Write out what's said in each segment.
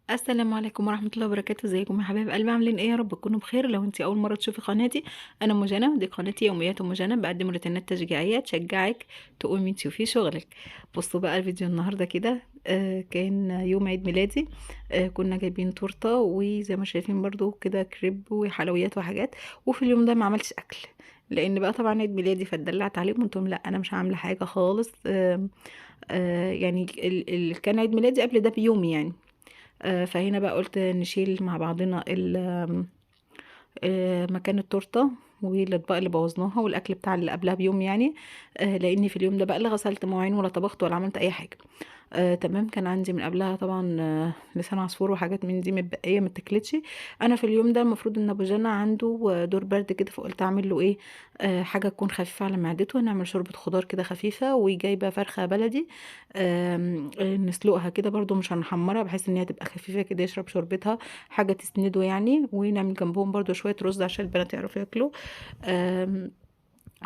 السلام عليكم ورحمة الله وبركاته، ازيكم يا حبايب قلبي؟ عاملين ايه؟ يا رب تكونوا بخير. لو انتي اول مرة تشوفي قناتي، انا ام جنى، دي قناتي يوميات ام جنى، بقدم روتينات تشجيعية تشجعك تقومي تشوفي شغلك. بصوا بقى الفيديو النهاردة كده، كان يوم عيد ميلادي. كنا جايبين تورتة وزي ما شايفين برضو كده كريب وحلويات وحاجات. وفي اليوم ده ما عملتش اكل، لان بقى طبعا عيد ميلادي فاتدلعت عليهم، قلت لهم لا انا مش عامله حاجه خالص. يعني كان عيد ميلادي قبل ده بيوم يعني. فهنا بقى قلت نشيل مع بعضنا مكان التورته والاطباق اللي بوظناها والاكل بتاع اللي قبلها بيوم يعني. لاني في اليوم ده بقى لا غسلت مواعين ولا طبخت ولا عملت اي حاجه. تمام. كان عندي من قبلها طبعا لسان عصفور وحاجات من دي متبقيه متاكلتش. انا في اليوم ده المفروض ان ابو جنى عنده دور برد كده، فقلت اعمل له ايه؟ حاجه تكون خفيفه على معدته. نعمل شوربه خضار كده خفيفه، وجايبه فرخه بلدي. نسلقها كده برضو، مش هنحمرها، بحيث ان هي تبقى خفيفه كده يشرب شوربتها، حاجه تسنده يعني. ونعمل جنبهم برضو شويه رز عشان البنات يعرفوا ياكلوا. آم،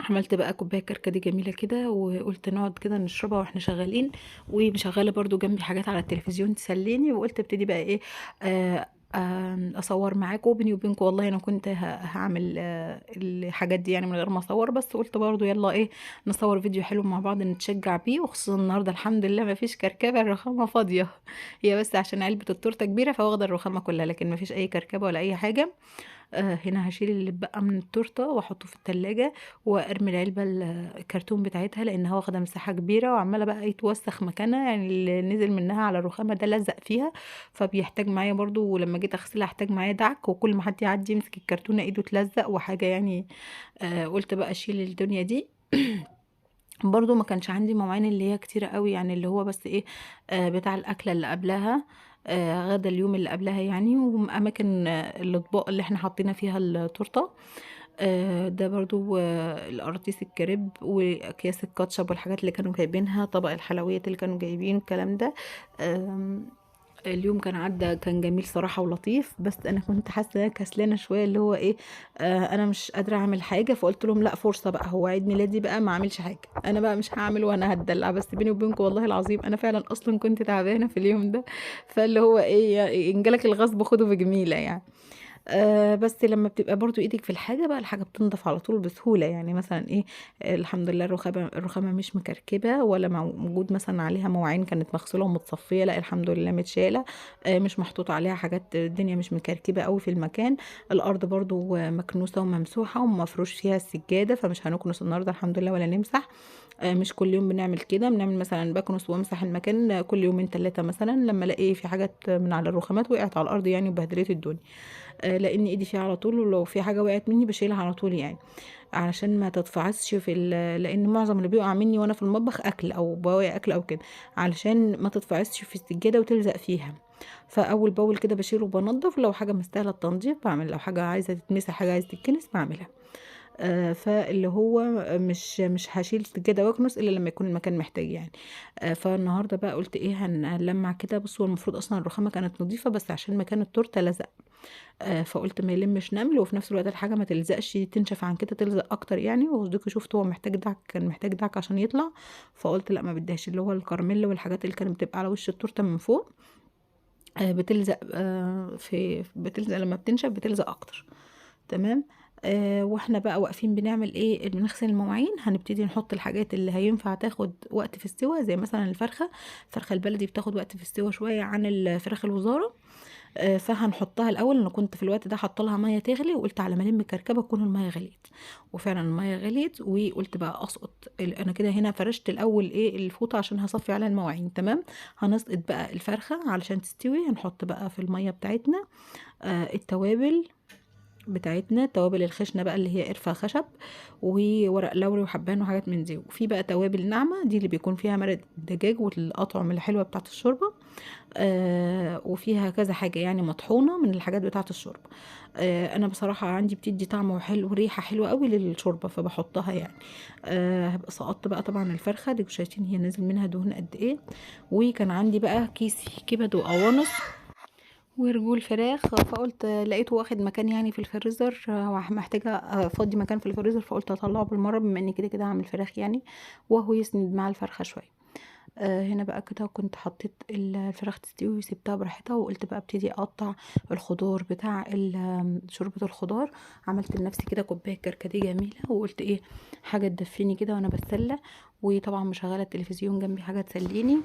عملت بقى كوبايه كركديه جميله كده، وقلت نقعد كده نشربها واحنا شغالين. ومشغله برضو جنبي حاجات على التلفزيون تسليني، وقلت ابتدي بقى ايه، اصور معاكم. بيني وبينكم والله انا كنت هعمل الحاجات دي يعني من غير ما اصور، بس قلت برضو يلا ايه، نصور فيديو حلو مع بعض نتشجع بيه. وخصوصا النهارده الحمد لله ما فيش كركبه، الرخامه فاضيه. هي بس عشان علبه التورته كبيره فواخده الرخامه كلها، لكن ما فيش اي كركبه ولا اي حاجه. هنا هشيل اللي اتبقى من التورته واحطه في التلاجة، وارمي العلبه الكرتون بتاعتها لانها واخده مساحه كبيره وعماله بقى يتوسخ مكانها، يعني اللي نزل منها على الرخامه ده لزق فيها. فبيحتاج معايا برضو، ولما جيت اغسلها احتاج معايا دعك، وكل ما حد يعدي يمسك الكرتونه ايده تلزق وحاجه يعني. قلت بقى اشيل الدنيا دي. برضو ما كانش عندي مواعين اللي هي كتيرة قوي يعني، اللي هو بس ايه، بتاع الاكلة اللي قبلها، غدا اليوم اللي قبلها يعني. واماكن الاطباق اللي احنا حاطين فيها التورته. ده برضو القراطيس الكريب واكياس الكاتشب والحاجات اللي كانوا جايبينها، طبق الحلويات اللي كانوا جايبين الكلام ده. اليوم كان عدى كان جميل صراحة ولطيف، بس انا كنت حاسة إن أنا كسلانة شوية، اللي هو ايه، انا مش قادرة اعمل حاجة. فقلت لهم لا فرصة بقى، هو عيد ميلادي بقى ما اعملش حاجة، انا بقى مش هعمل وانا هتدلع. بس بيني وبينكم والله العظيم انا فعلا اصلا كنت تعبانة في اليوم ده. فاللي هو ايه، ان جالك الغصب خده بجميلة يعني. بس لما بتبقى برضو ايدك في الحاجة بقى، الحاجة بتنضف على طول بسهولة يعني. مثلا ايه، الحمد لله الرخامة مش مكركبة، ولا موجود مثلا عليها مواعين كانت مغسولة ومتصفية، لا الحمد لله متشالة. مش محطوط عليها حاجات، الدنيا مش مكركبة قوي في المكان. الارض برضو مكنوسة وممسوحة ومفروش فيها السجادة، فمش هنكنس النهاردة الحمد لله ولا نمسح. مش كل يوم بنعمل كده، بنعمل مثلا بكنس وامسح المكان كل يومين ثلاثة مثلا، لما الاقي في حاجات من على الرخامات وقعت على الارض يعني وبهدلت الدنيا. لان ايدي فيها على طول، ولو في حاجه وقعت مني بشيلها على طول يعني، علشان ما تتفعصش لان معظم اللي بيقع مني وانا في المطبخ اكل او بواقي اكل او كده، علشان ما تتفعصش في السجاده وتلزق فيها. فاول باول كده بشيله وبنضف، لو حاجه مستاهله التنظيف بعمل، لو حاجه عايزه تتمسح حاجه عايزه تتكنس بعملها. فاللي هو مش هشيل سجادة واكنس الا لما يكون المكان محتاج يعني. فالنهارده بقى قلت ايه، هنلمع كده. بصوا المفروض اصلا الرخامه كانت نظيفه، بس عشان مكان التورته لزق. فقلت ما يلمش نمل، وفي نفس الوقت الحاجه ما تلزقش تنشف عن كده تلزق اكتر يعني. وصديقي شفت هو محتاج دعك، كان محتاج دعك عشان يطلع. فقلت لا ما بديهاش، اللي هو الكراميل والحاجات اللي كانت بتبقى على وش التورته من فوق بتلزق. بتلزق لما بتنشف بتلزق اكتر. تمام. واحنا بقى واقفين بنعمل ايه، بنغسل المواعين، هنبتدي نحط الحاجات اللي هينفع تاخد وقت في السوا، زي مثلا الفرخه البلدي بتاخد وقت في السوا شويه عن الفراخ الوزاره. فهنحطها الاول. انا كنت في الوقت ده حاطه لها ميه تغلي، وقلت على ما الم الكركبه تكون الميه غليت. وفعلا الميه غليت، وقلت بقى اسقط انا كده هنا فرشت الاول ايه الفوطه عشان هصفي عليها المواعين. تمام. هنسقط بقى الفرخه علشان تستوي، هنحط بقى في الميه بتاعتنا التوابل بتاعتنا، توابل الخشنه بقى اللي هي قرفه خشب وورق لوري وحبان وحاجات من دي. وفي بقى توابل ناعمه دي اللي بيكون فيها مرق الدجاج والاطعم الحلوه بتاعت الشوربه. وفيها كذا حاجة يعني مطحونة من الحاجات بتاعة الشوربة. انا بصراحة عندي بتدي طعم حلو وريحة حلوة قوي للشوربة فبحطها يعني. هبقى سقطت بقى طبعا الفرخة دي، شايفين هي نازل منها دهون قد ايه. وكان عندي بقى كيس كبد وقوانص ورجول فراخ، فقلت لقيته واخد مكان يعني في الفريزر، محتاجة افضي مكان في الفريزر، فقلت اطلعه بالمرة بما اني كده كده هعمل فراخ يعني، وهو يسند مع الفرخة شوية. هنا بقى كده كنت حطيت الفراخ تستوي وسبتها براحتها، وقلت بقى ابتدي اقطع الخضار بتاع شوربة الخضار. عملت لنفسي كده كوباية كركديه جميلة، وقلت ايه حاجة تدفيني كده وانا بتسلى، وطبعا مشغلة التلفزيون جنبي حاجة تسليني.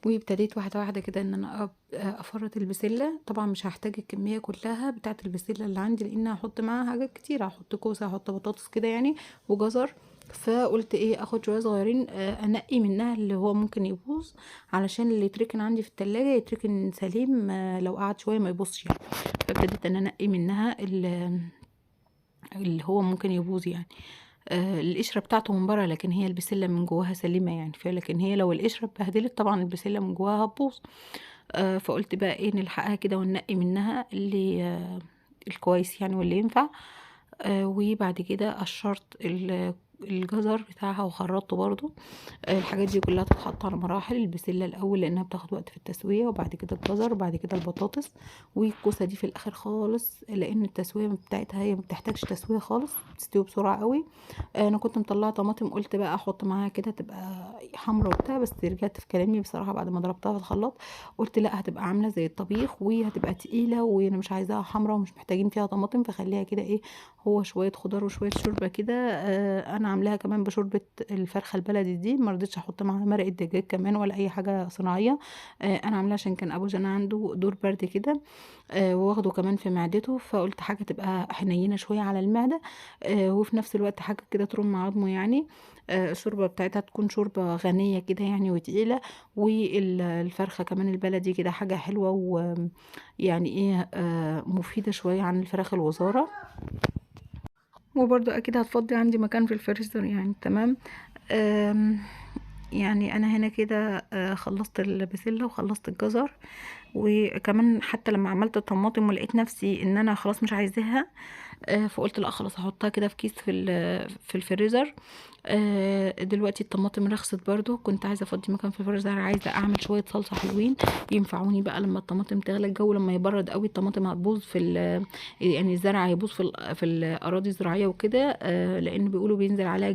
وابتديت واحدة واحدة كده ان انا افرط البسلة. طبعا مش هحتاج الكمية كلها بتاعة البسلة اللي عندي، لان هحط معاها حاجات كتير، هحط كوسة، هحط بطاطس كده يعني، وجزر. فقلت ايه اخد شوية صغيرين، انقي منها اللي هو ممكن يبوظ، علشان اللي يتركن عندي في التلاجة يتركن سليم، لو قعد شوية ما يبوظش يعني. فابتديت ان انا انقي منها اللي هو ممكن يبوظ يعني. القشرة بتاعته من بره، لكن هي البسلة من جواها سليمة يعني. لكن هي لو القشرة اتبهدلت طبعا البسلة من جواها هتبوظ. فقلت بقى ايه نلحقها كده وننقي منها اللي الكويس يعني واللي ينفع. وبعد كده قشرت الجزر بتاعها وخرطته برضو. الحاجات دي كلها تتحط على مراحل. البسلة الاول لانها بتاخد وقت في التسوية، وبعد كده الجزر، وبعد كده البطاطس، والكوسة دي في الاخر خالص، لان التسوية بتاعتها هي ما بتحتاجش تسوية خالص، بتستوي بسرعة قوي. انا كنت مطلعه طماطم، قلت بقى احط معاها كده تبقى حمرا وبتاع، بس رجعت في كلامي بصراحه بعد ما ضربتها في الخلاط، قلت لا هتبقى عامله زي الطبيخ وهتبقى تقيله، وانا مش عايزاها حمرا ومش محتاجين فيها طماطم، فخليها كده ايه، هو شويه خضار وشويه شوربه كده. انا عاملاها كمان بشوربه الفرخه البلدي دي، ما رضيتش احط معاها مرقه دجاج كمان ولا اي حاجه صناعيه. انا عاملاها عشان كان ابو جنى عنده دور برد كده، واخده كمان في معدته، فقلت حاجه تبقى حنينه شويه على المعده، وفي نفس الوقت حاجه كده ترم عظمه يعني. الشوربه بتاعتها تكون شوربه غنيه كده يعني وتقيله، والفرخه كمان البلدي كده حاجه حلوه، ويعني ايه مفيده شويه عن الفراخ الوزاره. وبرضو اكيد هتفضي عندي مكان في الفريزر يعني. تمام. آم، يعني انا هنا كده خلصت البسله وخلصت الجزر، وكمان حتى لما عملت الطماطم ولقيت نفسي ان انا خلاص مش عايزاها، فقلت لا خلاص هحطها كده في كيس في الفريزر. دلوقتي الطماطم رخصت برضو، كنت عايزه افضي مكان في الفريزر، عايزه اعمل شويه صلصه حلوين ينفعوني بقى لما الطماطم تغلى. الجو لما يبرد قوي الطماطم هتبوظ يعني الزرع هيبوظ في الاراضي الزراعيه وكده، لان بيقولوا بينزل عليها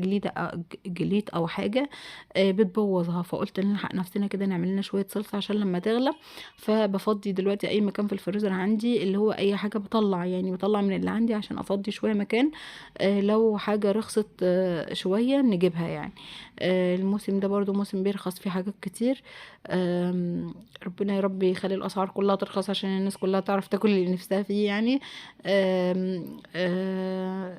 جليد او حاجه بتبوظها. فقلت نلحق نفسنا كده نعمل لنا شويه صلصه عشان لما تغلى. فبفضي دلوقتي اي مكان في الفريزر عندي، اللي هو اي حاجه بطلع يعني، بطلع من اللي عندي عشان افضي شويه مكان، لو حاجه رخصت شويه نجيبها يعني. الموسم ده برضو موسم بيرخص فيه حاجات كتير. ربنا يا رب يخلي الاسعار كلها ترخص عشان الناس كلها تعرف تاكل اللي نفسها فيه يعني.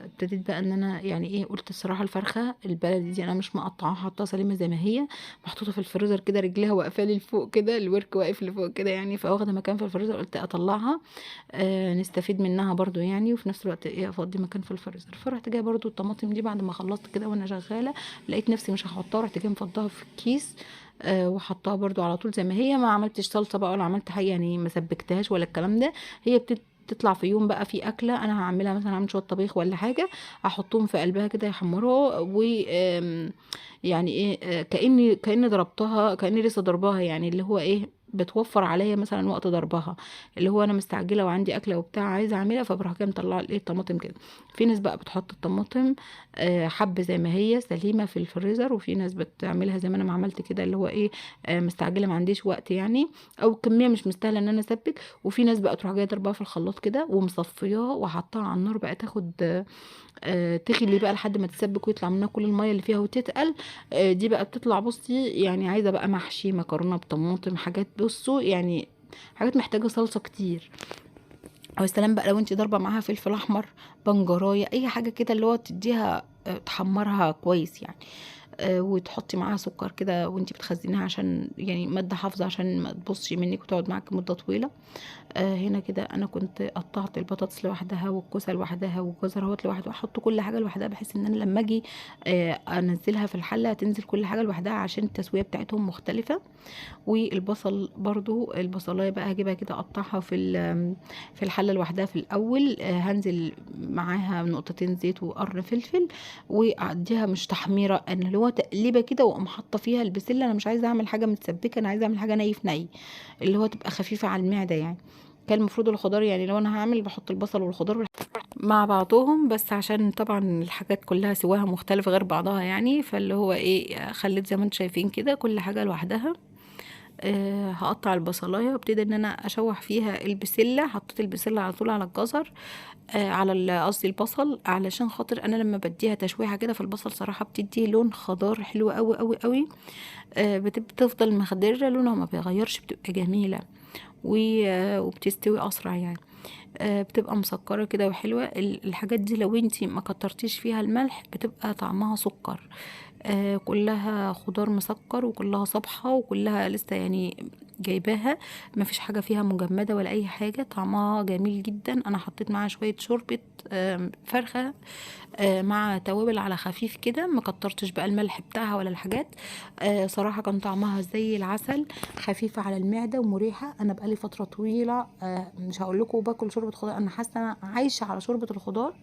ابتديت بقى ان انا يعني ايه، قلت الصراحه الفرخه البلدي دي انا مش مقطعاها، حاطاها سليمه زي ما هي، محطوطه في الفريزر كده، رجليها واقفه لي لفوق كده، الورك واقف لفوق كده يعني، فواخده مكان في الفريزر. قلت اطلعها نستفيد منها برضو يعني، وفي نفس الوقت ايه افضي مكان في الفريزر. فرحت جايه برضو الطماطم دي بعد ما خلصت كده وانا شغاله، لقيت نفسي مش هحطها، رحت جايه مفضاها في الكيس وحطها برضو على طول زي ما هي، ما عملتش صلصه بقى ولا عملت حاجه يعني، ما سبكتهاش ولا الكلام ده. هي تطلع في يوم بقى في اكله انا هعملها، مثلا هعمل شويه طبيخ ولا حاجه، احطهم في قلبها كده يحمروها، و يعني ايه كاني ضربتها، كاني لسه ضرباها يعني، اللي هو ايه بتوفر عليا مثلا وقت ضربها، اللي هو انا مستعجله وعندي اكله وبتاع عايزه اعملها، فبروح كده مطلعه الايه الطماطم كده. في ناس بقى بتحط الطماطم حب زي ما هي سليمه في الفريزر، وفي ناس بتعملها زي ما انا ما عملت كده، اللي هو ايه مستعجله ما عنديش وقت يعني، او كميه مش مستاهله ان انا اسبك. وفي ناس بقى تروح جايه ضربها في الخلاط كده ومصفياها وحطها على النار بقى تاخد تغلي بقى لحد ما تسبك ويطلع منها كل الميه اللي فيها وتتقل. دي بقى بتطلع بصي يعني عايزه بقى محشي مكرونه بطماطم، حاجات بصوا يعني حاجات محتاجه صلصه كتير. او السلام بقى لو انت ضاربه معاها فلفل احمر، بنجرايه، اي حاجه كده اللي هو تديها تحمرها كويس يعني. وتحطي معاها سكر كده وانتي بتخزنيها، عشان يعني مادة حافظة عشان ما تبصش منك وتقعد معاك مدة طويلة. هنا كده انا كنت قطعت البطاطس لوحدها والكوسه لوحدها والجزر اهوت لوحده، احط كل حاجه لوحدها بحيث ان انا لما اجي انزلها في الحله تنزل كل حاجه لوحدها عشان التسويه بتاعتهم مختلفه. والبصل برضو، البصلايه بقى هجيبها كده اقطعها في الحله لوحدها في الاول، هنزل معاها نقطتين زيت وقرن فلفل، واديها مش تحميره، انا اللي هو تقليبه كده، واقوم حاطه فيها البسله. انا مش عايزه اعمل حاجه متسبكه، انا عايزه اعمل حاجه ني في ني، اللي هو تبقى خفيفه على المعده يعني. كان المفروض الخضار يعني لو انا هعمل بحط البصل والخضار مع بعضهم، بس عشان طبعا الحاجات كلها سواها مختلف غير بعضها يعني، فاللي هو ايه خليت زي ما انتم شايفين كده كل حاجة لوحدها. هقطع البصلايه وابتدي ان انا اشوح فيها البسله. حطيت البسله على طول على الجزر، على قصدي البصل، علشان خاطر انا لما بديها تشويحه كده في البصل صراحه بتدي لون خضار حلو قوي قوي قوي. بتفضل مخضره، لونها ما بيغيرش، بتبقى جميله وبتستوي اسرع يعني. بتبقى مسكرة كده وحلوة. الحاجات دي لو انتي ما كترتيش فيها الملح بتبقى طعمها سكر. كلها خضار مسكر وكلها صبحة وكلها لسه يعني جايباها، ما فيش حاجة فيها مجمدة ولا اي حاجة. طعمها جميل جدا. انا حطيت معاها شوية شوربة فرخة مع توابل على خفيف كده، ما كترتش بقى الملح بتاعها ولا الحاجات. صراحة كان طعمها زي العسل، خفيفة على المعدة ومريحة. انا بقالي فترة طويلة مش هقول لكم باكل شوربة خضار، انا حاسة انا عايشة على شوربة الخضار.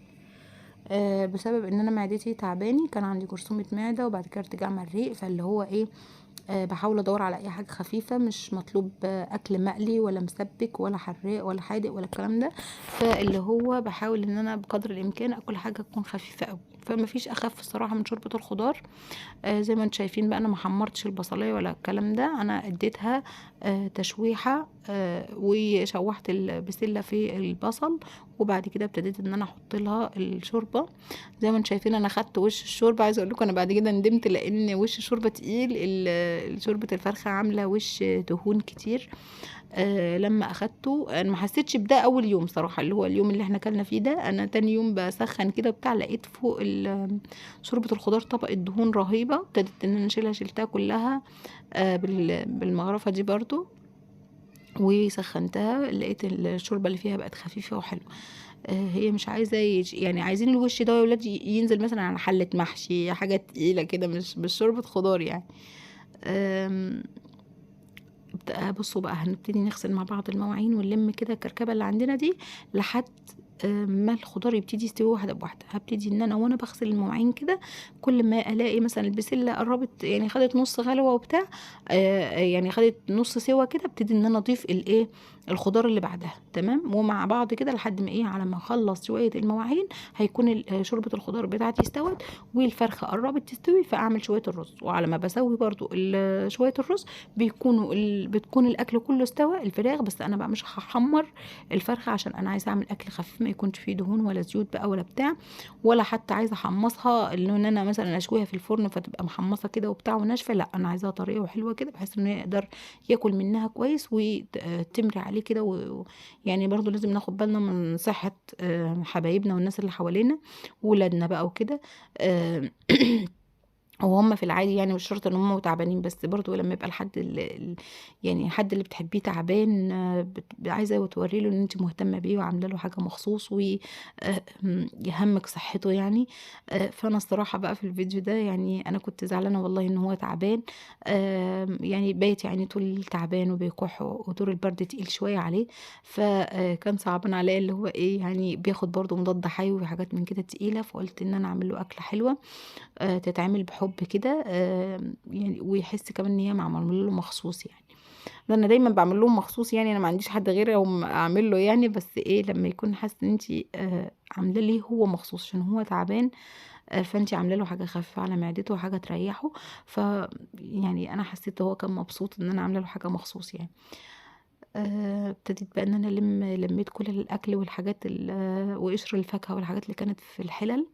بسبب ان انا معدتي تعباني، كان عندي جرثومة معدة وبعد كده ارتجاع مريء، فاللي هو ايه بحاول ادور على اي حاجه خفيفه. مش مطلوب اكل مقلي ولا مسبك ولا حراق ولا حادق ولا الكلام ده، فاللي هو بحاول ان انا بقدر الامكان اكل حاجه تكون خفيفه قوي. فما فيش اخف الصراحه من شوربه الخضار. زي ما انتم شايفين بقى انا ما حمرتش البصلايه ولا الكلام ده، انا اديتها تشويحه وشوحت البسله في البصل، وبعد كده ابتديت ان انا احط لها الشوربه. زي ما انتم شايفين انا خدت وش الشوربه. عايزه اقول لكم انا بعد كده ندمت، لان وش الشوربه تقيل. شوربه الفرخه عامله وش دهون كتير. لما اخدته انا ما حسيتش بده اول يوم صراحه، اللي هو اليوم اللي احنا كلنا فيه ده. انا تاني يوم بسخن كده بتاع، لقيت فوق شوربه الخضار طبقه دهون رهيبه. ابتديت ان انا شلتها كلها بالمغرفه دي برضو، وسخنتها. لقيت الشوربه اللي فيها بقت خفيفه وحلوه. هي مش عايزه يعني عايزين الوش ده يا ولاد ينزل مثلا على حله محشي، حاجه تقيله كده، مش شوربه خضار يعني. آم، بصوا بقى هنبتدي نغسل مع بعض المواعين ونلم كده الكركبه اللي عندنا دي لحد ما الخضار يبتدي يستوي واحده بواحده. هبتدي ان انا وانا بغسل المواعين كده، كل ما الاقي مثلا البسله قربت يعني خدت نص غلوه وبتاع، يعني خدت نص سوا كده، ابتدي ان انا اضيف الايه الخضار اللي بعدها. تمام، ومع بعض كده لحد ما ايه على ما اخلص شويه المواعين هيكون شوربه الخضار بتاعتي استوت والفرخه قربت تستوي، فاعمل شويه الرز. وعلى ما بسوي برضو شويه الرز بتكون الاكل كله استوى الفراخ. بس انا بقى مش هحمر الفرخه عشان انا عايزه اعمل اكل خفيف ما يكونش فيه دهون ولا زيوت بقى ولا بتاع، ولا حتى عايزه احمصها اللي ان انا مثلا اشويها في الفرن فتبقى محمصه كده وبتاع وناشفه. لا، انا عايزاها طريه وحلوه كده بحيث انه يقدر ياكل منها كويس وتمري عليه كده يعني برضو لازم ناخد بالنا من صحه حبايبنا والناس اللي حوالينا وولادنا بقى وكده. وهم في العادي يعني مش شرط ان هم تعبانين، بس برضو لما يبقى الحد يعني حد اللي بتحبيه تعبان، عايزه توري له ان انت مهتمه بيه وعامله له حاجه مخصوص ويهمك صحته يعني. فانا الصراحه بقى في الفيديو ده يعني انا كنت زعلانه والله ان هو تعبان. يعني بايت يعني طول تعبان وبيكح ودور البرد تقيل شويه عليه، فكان صعبان عليا اللي هو ايه يعني بياخد برضو مضاد حيوي وحاجات من كده تقيله. فقلت ان انا اعمل له اكله حلوه تتعمل بحب كده، يعني ويحس كمان ان هي معمول له مخصوص يعني. انا دايما بعمل لهم مخصوص يعني، انا ما عنديش حد غيري او اعمل له يعني، بس ايه لما يكون حاسه ان انت عامله ليه هو مخصوص عشان هو تعبان، فانت عامله له حاجه خفيفه على معدته وحاجه تريحه. ف يعني انا حسيت هو كان مبسوط ان انا عامله له حاجه مخصوص يعني. ابتديت بقى ان انا لميت كل الاكل والحاجات وقشر الفاكهه والحاجات اللي كانت في الحلل.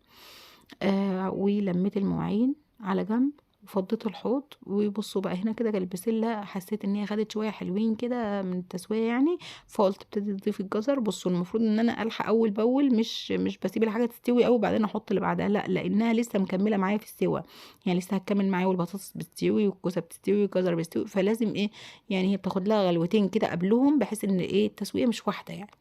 ولميت المواعين على جنب وفضيت الحوض. وبصوا بقى هنا كده البسله حسيت ان هي خدت شويه حلوين كده من التسويه يعني، فقلت ابتدي اضيف الجزر. بصوا المفروض ان انا الحق اول باول، مش بسيب الحاجه تستوي قوي وبعدين احط اللي بعدها، لا، لانها لسه مكمله معايا في السوا يعني، لسه هتكمل معايا والبطاطس بتستوي والكوسه بتستوي والجزر بيستوي، فلازم ايه يعني هي بتاخد لها غلوتين كده قبلهم بحيث ان ايه التسويه مش واحده يعني.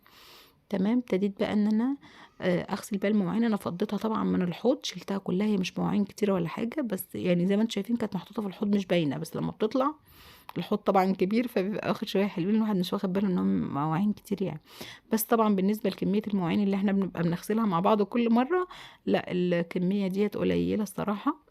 تمام، ابتديت بقى ان انا اغسل بقى المواعين. انا فضيتها طبعا من الحوض، شلتها كلها، هي مش مواعين كتيره ولا حاجه، بس يعني زي ما انتم شايفين كانت محطوطه في الحوض مش باينه، بس لما بتطلع الحوض طبعا كبير فبيبقى واخد شويه حلوين، الواحد مش واخد باله انهم مواعين كتير يعني. بس طبعا بالنسبه لكميه المواعين اللي احنا بنبقى بنغسلها مع بعض كل مره، لا الكميه ديت قليله الصراحه.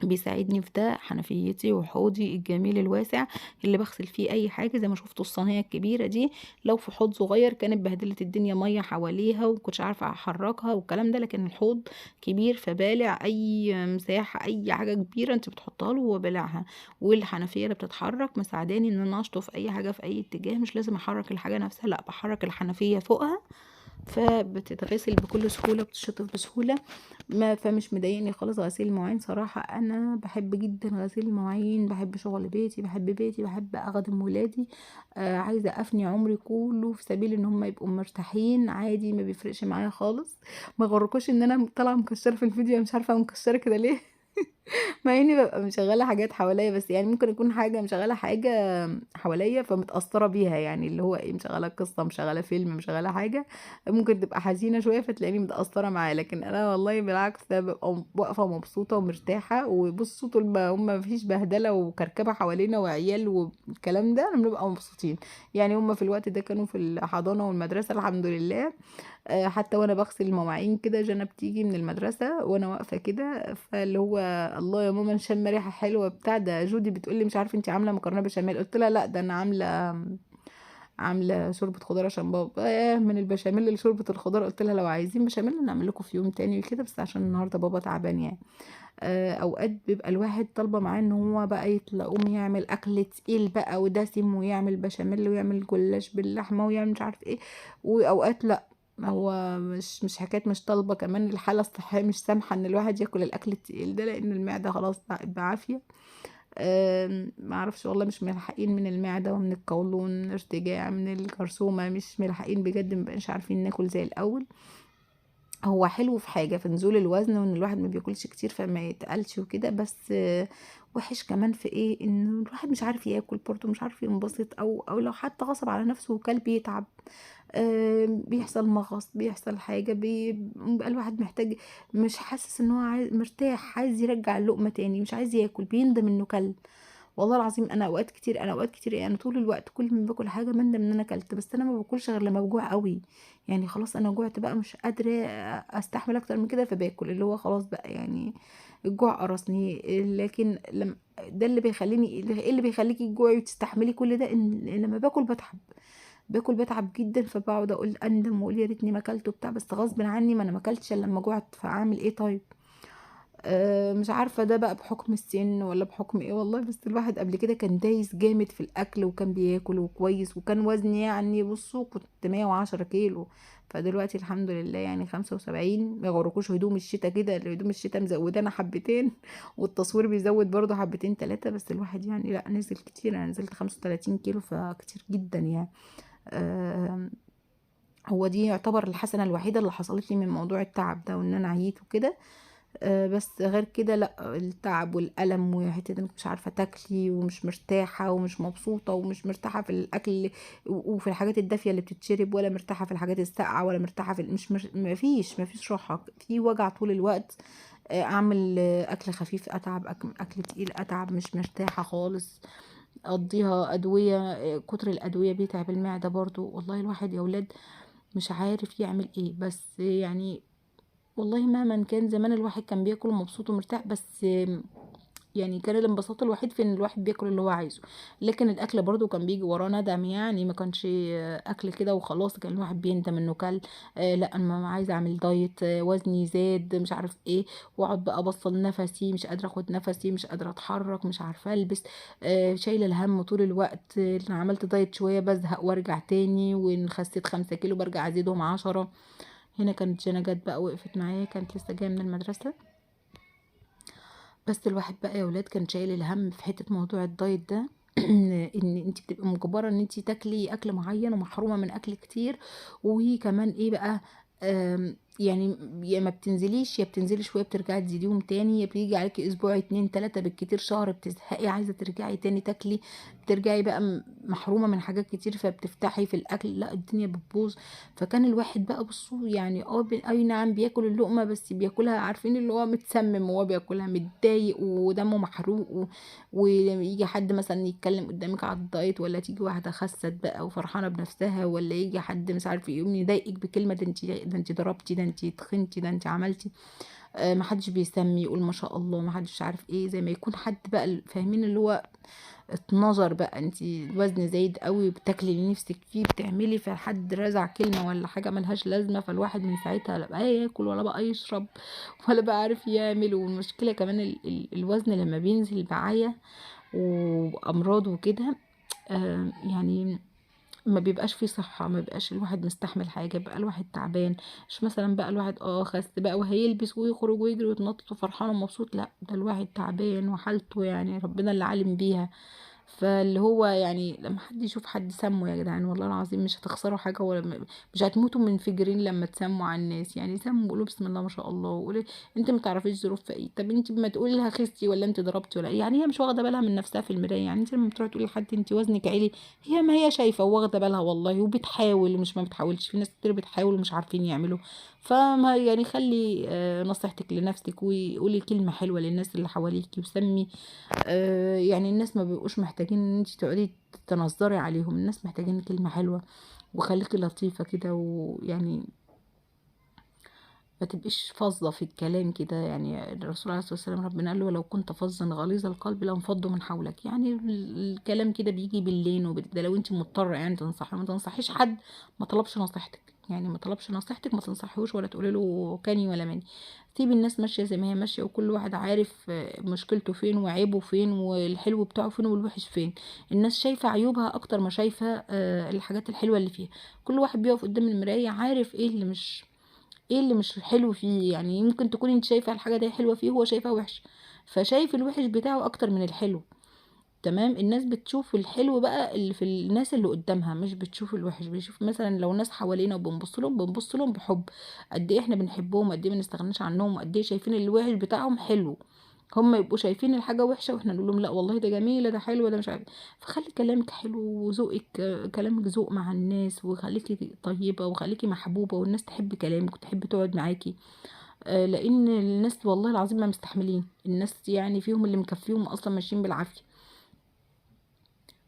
بيساعدني في ده حنفيتي وحوضي الجميل الواسع اللي باغسل فيه أي حاجة، زي ما شُفتوا الصينية الكبيرة دي لو في حوض صغير كانت بهدلت الدنيا مَيّة حواليها وما كنتش عارفة أحرّكها والكلام ده، لكن الحوض كبير فبالع أي مساحة، أي حاجة كبيرة أنتِ بتحطّها له هو بالعها، والحنفية اللي بتتحرّك مساعداني إن أنا أشطف أي حاجة في أي اتجاه، مش لازم أحرّك الحاجة نفسها، لأ باحرّك الحنفية فوقها فبتتغسل بكل سهولة، بتتشطف بسهولة. فمش مضايقني خالص غسيل المواعين. صراحة أنا باحب جدًا غسيل المواعين، باحب شغل بيتي، باحب بيتي، باحب أخدم ولادي، عايزة أفني عمري كلّه في سبيل إن هُم يبقوا مرتاحين، عادي ما بيفرقش معايا خالص. ما يغركوش إن أنا طالعة مكشّرة في الفيديو، أنا مش عارفة أنا مكشّرة كده ليه. مع إني بابقى مشغّلة حاجات حواليّا، بس يعني ممكن أكون حاجة مشغّلة حاجة حواليّا فمتأثّرة بيها، يعني اللي هو إيه، مشغّلة قصة، مشغّلة فيلم، مشغّلة حاجة ممكن تبقى حزينة شوية فتلاقيني متأثّرة معاه، لكن أنا والله بالعكس ده بابقى واقفة مبسوطة ومرتاحة، وبُصّوا طول ما هُم ما فيش بهدلة وكركبة حوالينا وعيال والكلام ده، بنبقى مبسوطين. يعني هُم في الوقت ده كانوا في الحضانة والمدرسة الحمد لله. حتى وأنا باغسل المواعين كده جانا بتيجي من المدرسة وأنا واقفة كده، فاللي هو الله يا ماما نشم ريحة حلوة بتاع، ده جودي بتقول لي مش عارفة أنتِ عاملة مكرونة بشاميل، قُلت لها لأ ده أنا عاملة شوربة خضار عشان بابا، ياه من البشاميل لشوربة الخضار، قُلت لها لو عايزين بشاميل نعمل لكم في يوم تاني وكده، بس عشان النهارده بابا تعبان يعني. أوقات بيبقى الواحد طالبة معاه إن هو بقى يقوم يعمل أكل تقيل بقى ودسم ويعمل بشاميل ويعمل جلاش باللحمة ويعمل مش عارفة إيه، وأوقات لأ، هو مش حكاية مش طالبة، كمان الحالة الصحية مش سامحة إن الواحد ياكل الأكل التقيل ده، لإن المعدة خلاص بقت بعافية. ما أعرفش والله مش ملاحقين من المعدة ومن القولون، من ارتجاع، من الجرثومة، مش ملاحقين بجد، ما بقيناش عارفين ناكل زي الأول. هو حلو في حاجة في نزول الوزن وإن الواحد ما بياكلش كتير فما يتقلش وكده، بس وِحِش كمان في إيه، إن الواحد مش عارف ياكل برضه، مش عارف ينبسط أو لو حتى غصب على نفسه وكَل بيتعب، بيحصل مغص، بيحصل حاجة، بيبقى الواحد محتاج، مش حاسس إن هو مرتاح، عايز يرجّع اللقمة تاني، مش عايز ياكل، بيندم إنه كَل. والله العظيم أنا أوقات كتير إيه، أنا طول الوقت كل ما باكل حاجة باندم إن أنا كلت، بس أنا ما باكلش غير لمّا باجوع أوي، يعني خلاص أنا جُعت بقى مش قادرة أستحمل أكتر من كده فباكل، اللي هو خلاص بقى يعني الجوع قرصني، لكن ده اللي بيخلّيني إيه اللي بيخلّيكِ تجوعي وتستحملي كل ده، إن لمّا باكل باتعب، باتعب جدًا، فباقعد أندم وأقول يا ريتني ما كلت وبتاع، بس غصبٍ عني ما أنا ما كلتش إلا لمّا جُعت، فأعمل إيه طيب؟ مش عارفة ده بقى بحُكم السِن والّا بحُكم إيه والله، بس الواحد قبل كده كان دايس جامد في الأكل وكان بياكل وكويس وكان وزني يعني بُصّوا كنت 110 كيلو، فدلوقتي الحمد لله يعني 75، ما يغركوش هدوم الشتا كده، هدوم الشتا مزوّدانا حبّتين والتصوير بيزوّد برضه حبّتين 3، بس الواحد يعني لأ نزل كتير، أنا نزلت 35 كيلو فكتير جدًا يعني. آمم هو دي يعتبر الحسنة الوحيدة اللي حصلت لي من موضوع التعب ده وإن أنا عييت وكده. بس غير كده لأ، التعب والألم وحتّة إنِّك مش عارفة تاكلي ومش مرتاحة ومش مبسوطة ومش مرتاحة في الأكل وفي الحاجات الدافية اللي بتتشرب، ولا مرتاحة في الحاجات الساقعة، ولا مرتاحة في مش ما فيش راحة، في وجع طول الوقت. أعمل أكل خفيف أتعب، أكل تقيل أتعب، مش مرتاحة خالص، أقضّيها أدوية، كتر الأدوية بيتعب المعدة برضه، والله الواحد يا ولاد مش عارف يعمل إيه، بس يعني والله مهمًا كان زمان الواحد كان بياكل مبسوط ومرتاح، بس يعني كان الانبساط الوحيد في إن الواحد بياكل اللي هو عايزه، لكن الأكل برضه كان بييجي وراه ندم يعني، ما كانش أكل كده وخلاص، كان الواحد بيندم إنه كَل، لأ أنا عايزة أعمل دايت، وزني زاد، مش عارف إيه، وأقعد بقى أبطّل نَفَسي، مش قادرة آخُد نَفَسي، مش قادرة أتحرّك، مش عارفة ألبس، شايلة الهَم طول الوقت، أنا عملت دايت شوية بازهق وارجع تاني، وإن خسيت 5 كيلو بارجع أزيدهم 10. هنا كانت جانا جات بقى وقفت معايا، كانت لسه جاية من المدرسة، بس الواحد بقى يا ولاد كان شايل الهَم في حتّة موضوع الدايت ده إن أنتِ بتبقي مُجبرة إن أنتِ تاكلي أكل معيّن ومحرومة من أكل كتير، وكمان إيه بقى، يعني يا ما بتنزليش، يا بتنزلي شوية بترجعي تزيديهم تاني، يا بييجي عليكِ أسبوع، 2، 3 بالكتير شهر بتزهقي عايزة ترجعي تاني تاكلي، بترجعي بقى محرومة من حاجات كتير فبتفتحي في الأكل، لأ الدنيا بتبوظ. فكان الواحد بقى بُصّوا يعني أي نعم بياكل اللقمة بس بياكلها عارفين اللي هو متسمم وهو بياكلها، متضايق ودمه محروق وييجي حد مثلًا يتكلم قدامِك على الدايت، والّا تيجي واحدة خسّت بقى وفرحانة بنفسها، والّا ييجي حد مش عارف يقوم يضايقِك بكلمة ده أنتِ ضربتِ، ده انت تخنتي، ده انت عملتي. ما حدش بيسمي يقول ما شاء الله، ما حدش عارف ايه، زي ما يكون حد بقى فاهمين اللي هو اتنظر بقى، انت الوزن زايد قوي بتاكلي اللي نفسك فيه بتعملي، فحد رزع كلمه ولا حاجه ملهاش لازمه، فالواحد من ساعتها لا بقى ياكل ولا بقى يشرب ولا بقى عارف يعمل. والمشكله كمان الوزن لما بينزل بعيا وامراض وكده، يعني ما بيبقاش فيه صحة، ما بيبقاش الواحد مستحمل حاجة، بقى الواحد تعبان. مش مثلا بقى الواحد خس بقى وهيلبس ويخرج ويجري ويتنطط وفرحان ومبسوط، لا ده الواحد تعبان وحالته يعني ربنا اللي عالم بيها. فاللي هو يعني لما حد يشوف حد سمه، يا جدعان والله العظيم مش هتخسروا حاجة، ولا مش هتموتوا منفجرين لما تسموا على الناس. يعني سموا قولوا بسم الله ما شاء الله، وقولي انت ما تعرفيش ظروفها ايه. طب انت ما تقولي لها خستي ولا انت ضربتي ولا ايه، يعني هي مش واخده بالها من نفسها في المرايه. يعني انت لما بتروحي تقولي لحد انت وزنك عالي، هي ما هي شايفه وواخده بالها والله، وبتحاول ومش ما بتحاولش، في ناس كتير بتحاول ومش عارفين يعملوا. فما يعني خلي نصيحتك لنفسك، وقولي كلمه حلوه للناس اللي حواليكي، وسمي. يعني الناس ما بيبقوش محتاجين ان انت تقعدي تنظري عليهم، الناس محتاجين كلمة حلوة. وخليكي لطيفة كده، ويعني ما تبقيش فظة في الكلام كده. يعني الرسول عليه الصلاة والسلام ربنا قال له ولو كنت فظا غليظ القلب لانفضوا من حولك. يعني الكلام كده بيجي باللين ده لو انت مضطرة يعني تنصحي. ما تنصحيش حد ما طلبش نصيحتك، يعني ما طلبش نصيحتك ما تنصحيهوش ولا تقولي له كاني ولا ماني. سيبي الناس ماشية زي ما هي ماشية، وكل واحد عارف مشكلته فين وعيبه فين والحلو بتاعه فين والوحش فين. الناس شايفة عيوبها اكتر ما شايفة الحاجات الحلوة اللي فيها. كل واحد بيقف قدام المراية عارف ايه اللي مش حلو فيه. يعني ممكن تكوني انت شايفه الحاجه دي حلوه فيه، هو شايفها وحش، فشايف الوحش بتاعه اكتر من الحلو. تمام. الناس بتشوف الحلو بقى اللي في الناس اللي قدامها، مش بتشوف الوحش. بيشوف مثلا لو ناس حوالينا وبنبص لهم بنبص لهم بحب، قد ايه احنا بنحبهم، قد ايه ما نستغناش عنهم، وقد ايه شايفين الوحش بتاعهم حلو. هم يبقوا شايفين الحاجه وحشه واحنا نقول لهم لا والله ده جميله ده حلوه ده مش عارف. فخلي كلامك حلو وذوقك، كلامك ذوق مع الناس، وخليكي طيبه وخليكي محبوبه، والناس تحب كلامك وتحب تقعد معاكي. لان الناس والله العظيم ما مستحملين. الناس يعني فيهم اللي مكفيهم اصلا ماشيين بالعافيه.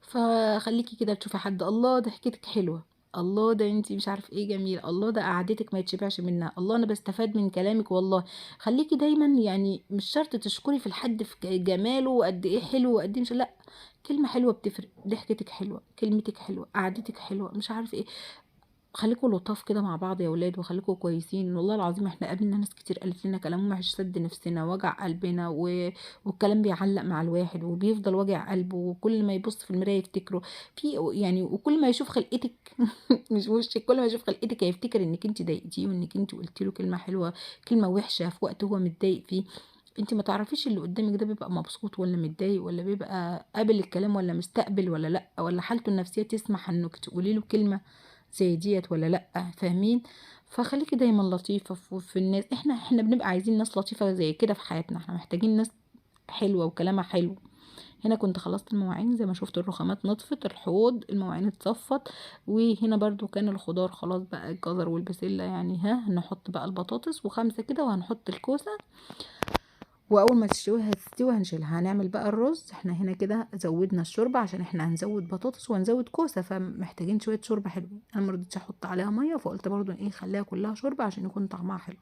فخليكي كده تشوفي حد الله ده حكيتك حلوة، الله ده انتي مش عارف ايه جميل، الله ده قعدتك ما يتشبعش منها، الله انا بستفاد من كلامك والله. خليكي دايما يعني مش شرط تشكري في الحد في جماله وقد ايه حلو وقد ايه مش، لا، كلمة حلوة بتفرق، ضحكتك حلوة، كلمتك حلوة، قعدتك حلوة، مش عارف ايه. خليكوا لطاف كده مع بعض يا ولاد، وخليكوا كويسين. والله العظيم احنا قابلنا ناس كتير قالت لنا كلام وحش سد نفسنا وجع قلبنا والكلام بيعلق مع الواحد وبيفضل وجع قلبه، وكل ما يبص في المرايه يفتكره في يعني، وكل ما يشوف خلقتك مش وشك، كل ما يشوف خلقتك هيفتكر انك انت ضايقتيه وانك انت قلت له كلمه حلوه، كلمه وحشه في وقت هو متضايق فيه. انت ما تعرفيش اللي قدامك ده بيبقى مبسوط ولا متضايق، ولا بيبقى قابل الكلام ولا مستقبل ولا لا، ولا حالته النفسيه تسمح انك تقولي له كلمه زي ديت ولا لأ. فاهمين؟ فخليكي دايما لطيفة في الناس. احنا بنبقى عايزين ناس لطيفة زي كده في حياتنا، احنا محتاجين ناس حلوة وكلامها حلو. هنا كنت خلصت المواعين زي ما شفت، الرخامات نطفت، الحوض المواعين اتصفت، وهنا برضو كان الخضار خلاص بقى الجزر والبسلة يعني. نحط بقى البطاطس وخمسة كده، وهنحط الكوسة، واول ما هتستوي هنشيلها. هنعمل بقى الرز. احنا هنا كده زودنا الشوربه عشان احنا هنزود بطاطس وهنزود كوسه، فمحتاجين شويه شوربه حلوين. انا ما رضيتش احط عليها ميه، فقلت برضو ايه خليها كلها شوربه عشان يكون طعمها حلو.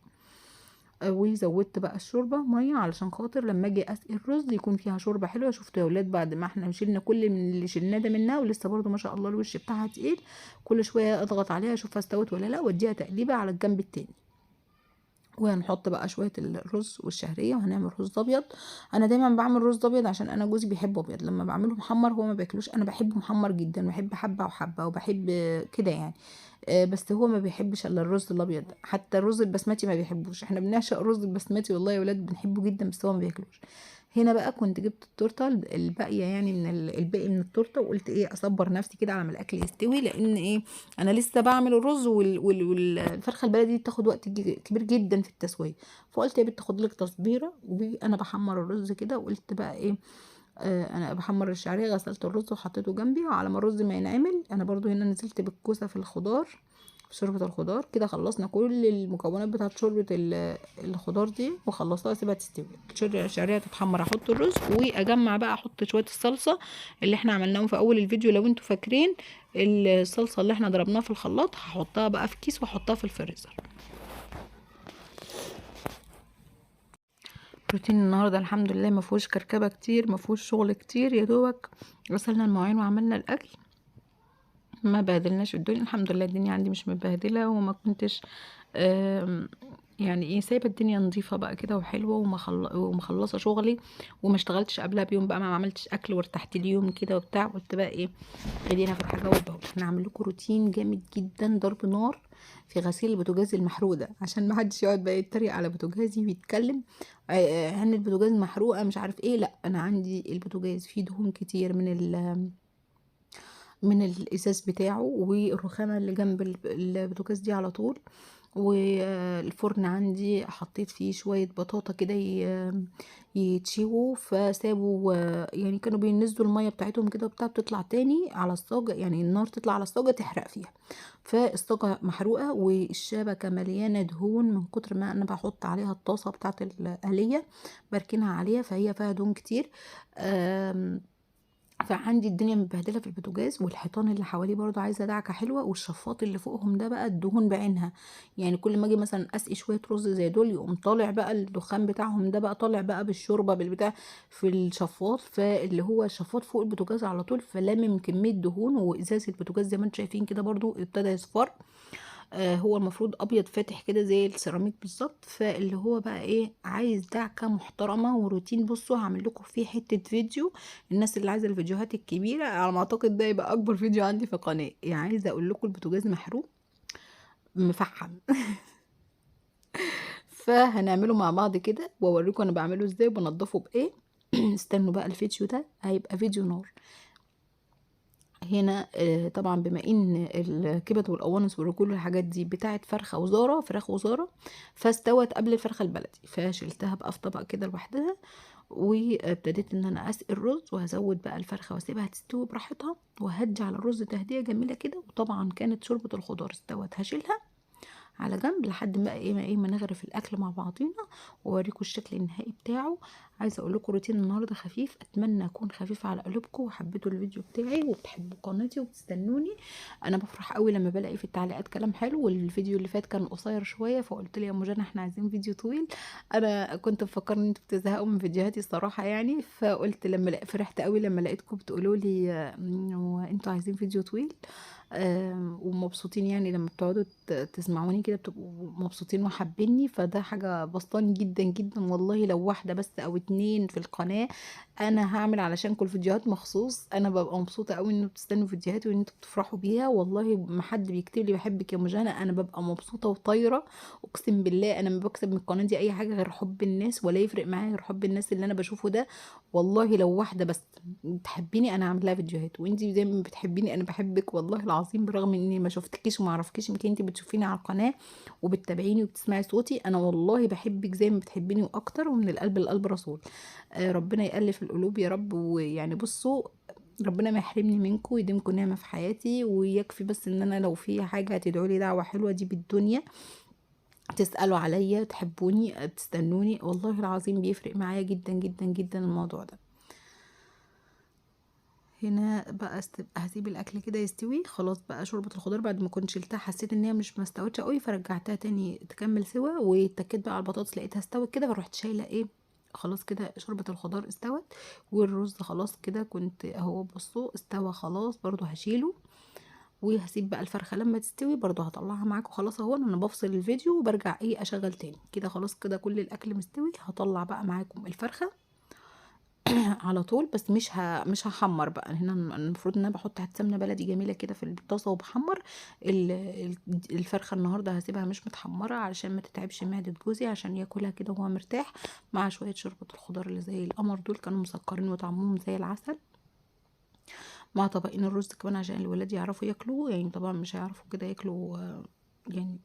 وزودت بقى الشوربه ميه علشان خاطر لما اجي اسقي الرز يكون فيها شوربه حلوه. شفتوا يا ولاد بعد ما احنا شلنا كل من اللي شلناه ده منها، ولسه برضو ما شاء الله الوش بتاعها تقيل، كل شويه اضغط عليها اشوفها استوت ولا لا، واديها تقليبه على الجنب التاني. وهنحط بقى شويه الرز والشعريه، وهنعمل رز ابيض. انا دايما بعمل رز ابيض عشان انا جوزي بيحبه ابيض، لما بعمله محمر هو ما بياكلوش. انا بحبه محمر جدا، بحب حبه وحبه وبحب كده يعني. بس هو ما بيحبش الا الرز الابيض، حتى الرز البسمتي ما بيحبوش. احنا بنعشق الرز البسمتي والله يا ولاد بنحبه جدا، بس هو ما بياكلوش. هنا بقى كنت جبت التورته الباقيه يعني من الباقي من التورته، وقلت ايه اصبر نفسي كده على ما الاكل يستوي، لان ايه انا لسه بعمل الرز والفرخه البلدي تاخد وقت كبير جدا في التسويه. فقلت يا بنت خد لك تصبيره، وانا بحمر الرز كده. وقلت بقى ايه انا بحمر الشعريه، غسلت الرز وحطيته جنبي، وعلى ما الرز ما ينعمل انا برضو هنا نزلت بالكوسه في الخضار، في شوربه الخضار. كده خلصنا كل المكونات بتاعه شوربه الخضار دي وخلصتها، اسيبها تستوي. الشعريه تتحمر، احط الرز واجمع بقى، احط شويه الصلصه اللي احنا عملناهم في اول الفيديو لو انتوا فاكرين. الصلصه اللي احنا ضربناها في الخلاط هحطها بقى في كيس واحطها في الفريزر. روتين النهارده الحمد لله ما فيهوش كركبه كتير، ما فيهوش شغل كتير، يا دوبك غسلنا المواعين وعملنا الاكل، ما بهدلناش الدنيا الحمد لله. الدنيا عندي مش متبهدله، وما كنتش آم، يعني ايه سايبه الدنيا نظيفه بقى كده وحلوه، ومخلصه شغلي، وما اشتغلتش قبلها بيوم بقى، ما عملتش اكل وارتحت لي يوم كده وبتاع. قلت بقى ايه، خلينا في الحاجه والباقي. انا هعمل لكم روتين جامد جدا ضرب نار في غسيل البوتاجاز المحروق ده، عشان ما حدش يقعد بقى يتريق على بوتاجازي ويتكلم هن البوتاجاز محروقه مش عارف ايه. لا، انا عندي البوتاجاز فيه دهون كتير من الازاز بتاعه، والرخامه اللي جنب البوتاجاز دي على طول. والفرن عندي حطيت فيه شويه بطاطا كده يتشووا، فسابوا يعني كانوا بينزلوا الميه بتاعتهم كده وبتاع، بتطلع تاني على الصاجة، يعني النار تطلع على الصاجة تحرق فيها، فالصاجة محروقة والشبكة مليانة دهون من كتر ما انا بحط عليها الطاسة بتاعت الآلية بركنها عليها، فهي فيها دهون كتير. فعندي الدنيا متبهدله في البوتاجاز، والحيطان اللي حواليه برضو عايزه دعكه حلوه، والشفاط اللي فوقهم ده بقى الدهون بعينها. يعني كل ما اجي مثلا اسقي شويه رز زي دول، يقوم طالع بقى الدخان بتاعهم ده بقى، طالع بقى بالشوربه بالبتاع في الشفاط، فاللي هو الشفاط فوق البوتاجاز على طول، فلامم كميه دهون. وازاز البوتاجاز زي ما انتم شايفين كده برضو ابتدى يصفر. هو المفروض ابيض فاتح كده زي السيراميك بالظبط. فاللي هو بقى ايه، عايز دعكه محترمه وروتين. بصوا هعمل لكم فيه حته فيديو، الناس اللي عايزه الفيديوهات الكبيره على ما اعتقد ده يبقى اكبر فيديو عندي في القناه. يعني عايزه اقول لكم البوتاجاز محروق مفحم فهنعمله مع بعض كده واوريكم انا بعمله ازاي وبنضفه بايه. استنوا بقى، الفيديو ده هيبقى فيديو نار. هنا طبعا بما ان الكبد والقوانص والرجول والحاجات دي بتاعت فرخه وزاره، فراخ وزاره، فاستوت قبل الفرخه البلدي، فشلتها بقى في طبق كده لوحدها. وابتديت ان انا اسقي الرز، وهزود بقى الفرخه واسيبها تستوي براحتها، وهدي على الرز تهديه جميله كده. وطبعا كانت شوربه الخضار استوت، هشيلها على جنب لحد ما ما نغرف الاكل مع بعضينا، واوريكم الشكل النهائي بتاعه. عايزه اقول لكم روتين النهارده خفيف، اتمنى اكون خفيف على قلوبكم وحبيتوا الفيديو بتاعي وبتحبوا قناتي وبتستنوني. انا بفرح قوي لما بلاقي في التعليقات كلام حلو، والفيديو اللي فات كان قصير شويه، فقلت لي يا ام جنى احنا عايزين فيديو طويل. انا كنت مفكره ان انتوا بتزهقوا من فيديوهاتي الصراحه يعني، فقلت فرحت قوي لما لقيتكم بتقولوا لي هو انتوا عايزين فيديو طويل. ومبسوطين يعني لما بتقعدوا تسمعوني كده بتبقوا مبسوطين وحابيني، فده حاجة بسطاني جدا جدا والله. لو واحدة بس او اتنين في القناة، انا هعمل علشانكم الفيديوهات مخصوص. انا ببقى مبسوطة قوي ان انتوا بتستنوا فيديوهاتي وان انتوا بتفرحوا بيها. والله ما حد بيكتب لي بحبك يا مجانا، انا ببقى مبسوطة وطايرة. اقسم بالله انا ما بكسب من القناة دي اي حاجة غير حب الناس، ولا يفرق معايا غير حب الناس اللي انا بشوفه ده. والله لو واحدة بس بتحبيني انا هعمل لها فيديوهات، وانتي زي ما بتحبيني انا بحبك والله العظيم، برغم اني ما شفتكيش وما اعرفكيش، يمكن انتي بتشوفيني على القناه وبتتابعيني وبتسمعي صوتي. انا والله بحبك زي ما بتحبيني واكتر، ومن القلب للقلب رسول. ربنا يألف القلوب يا رب. ويعني بصوا، ربنا ما يحرمني منكم ويديمكم نعمه في حياتي. ويكفي بس ان انا لو في حاجه هتدعوا لي دعوه حلوه دي بالدنيا، تسألوا عليا، تحبوني، تستنوني، والله العظيم بيفرق معايا جدا جدا جدا الموضوع ده. هنا بقى هسيب الاكل كده يستوي خلاص. بقى شوربه الخضار بعد ما كنت شلتها حسيت ان هي مش مستوتش قوي، فرجعتها تاني تكمل سوا، واتكيت بقى على البطاطس لقيتها استوت كده، فروحت شايله ايه، خلاص كده شوربه الخضار استوت. والرز خلاص كده كنت اهو، بصوا استوى خلاص، برضو هشيله. وهسيب بقى الفرخه لما تستوي برضو هطلعها معاكم. خلاص اهو انا بفصل الفيديو وبرجع ايه اشغل تاني كده. خلاص كده كل الاكل مستوي، هطلع بقى معاكم الفرخه على طول. بس مش هحمر بقى هنا. المفروض ان انا بحط حته سمنه بلدي جميله كده في الطاسه وبحمر الفرخه. النهارده هسيبها مش متحمره علشان ما تتعبش معده جوزي، عشان ياكلها كده وهو مرتاح، مع شويه شوربه الخضار اللي زي القمر دول، كانوا مسكرين وطعمهم زي العسل، مع طبقين الرز كمان عشان الولاد يعرفوا ياكلوا. يعني طبعا مش هيعرفوا كده ياكلوا يعني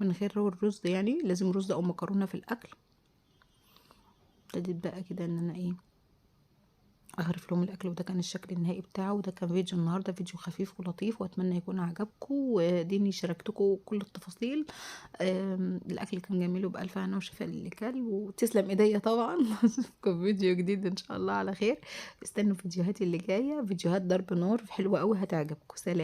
من غير الرز، يعني لازم رز او مكرونه في الاكل. ابتديت بقى كده ان انا ايه اغرف لهم الاكل، وده كان الشكل النهائي بتاعه. وده كان فيديو النهارده، فيديو خفيف ولطيف، واتمنى يكون عجبكم وديني شاركتكم كل التفاصيل. الاكل كان جميل وبالف هنا وشفاء للي كل، وتسلم ايديا طبعا. اشوفكم فيديو جديد ان شاء الله على خير. استنوا فيديوهاتي اللي جايه، فيديوهات ضرب نار حلوه قوي هتعجبكم. سلام.